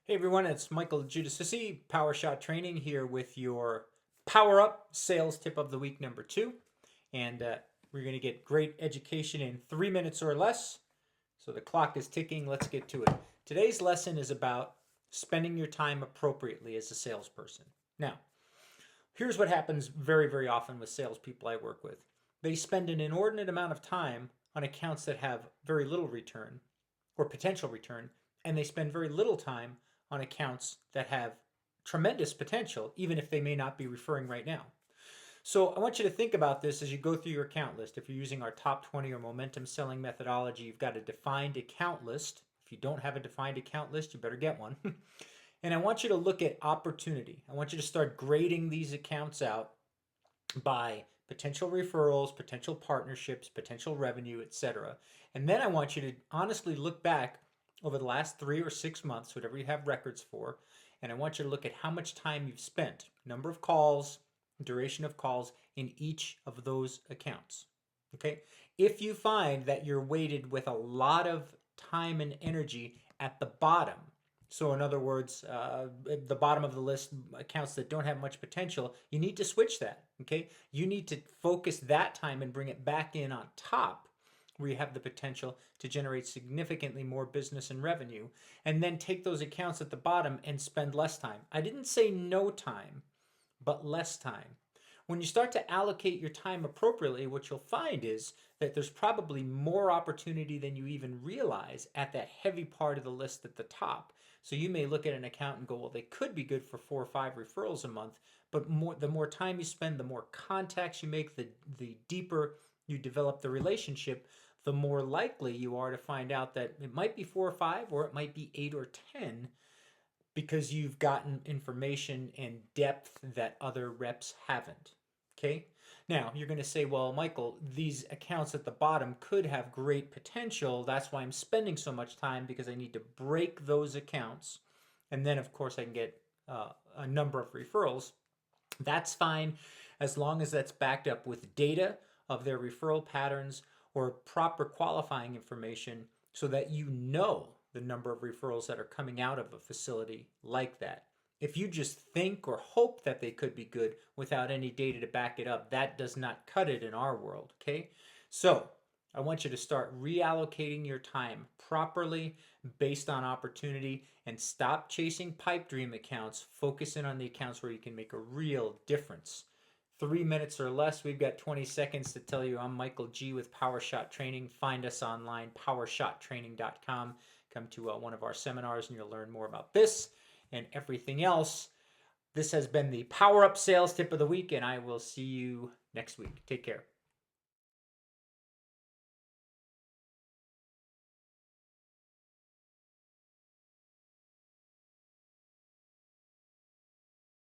Hey everyone, it's Michael Giudicissi, Power Shot Training here with your Power Up Sales Tip of the Week number 2. And we're going to get great education in 3 minutes or less. So the clock is ticking. Let's get to it. Today's lesson is about spending your time appropriately as a salesperson. Now, here's what happens very, very often with salespeople I work with. They spend an inordinate amount of time on accounts that have very little return or potential return, and they spend very little time on accounts that have tremendous potential, even if they may not be referring right now. So I want you to think about this as you go through your account list. If you're using our top 20 or momentum selling methodology, you've got a defined account list. If you don't have a defined account list, you better get one. And I want you to look at opportunity. I want you to start grading these accounts out by potential referrals, potential partnerships, potential revenue, etc. And then I want you to honestly look back over the last 3 or 6 months, whatever you have records for, and I want you to look at how much time you've spent, number of calls, duration of calls in each of those accounts. Okay? If you find that you're weighted with a lot of time and energy at the bottom, so in other words, at the bottom of the list, accounts that don't have much potential, you need to switch that, okay? You need to focus that time and bring it back in on top where you have the potential to generate significantly more business and revenue, and then take those accounts at the bottom and spend less time. I didn't say no time, but less time. When you start to allocate your time appropriately, what you'll find is that there's probably more opportunity than you even realize at that heavy part of the list at the top. So you may look at an account and go, well, they could be good for 4 or 5 referrals a month, but the more time you spend, the more contacts you make, the deeper you develop the relationship, the more likely you are to find out that it might be 4 or 5, or it might be 8 or 10, because you've gotten information and depth that other reps haven't. Okay? Now, you're going to say, well, Michael, these accounts at the bottom could have great potential. That's why I'm spending so much time, because I need to break those accounts. And then, of course, I can get a number of referrals. That's fine as long as that's backed up with data of their referral patterns or proper qualifying information so that you know the number of referrals that are coming out of a facility like that. If you just think or hope that they could be good without any data to back it up, that does not cut it in our world, okay? So I want you to start reallocating your time properly based on opportunity and stop chasing pipe dream accounts. Focus in on the accounts where you can make a real difference. 3 minutes or less. We've got 20 seconds to tell you I'm Michael G with Power Shot Training. Find us online, powershottraining.com. Come to one of our seminars and you'll learn more about this and everything else. This has been the Power Up Sales Tip of the Week, and I will see you next week. Take care.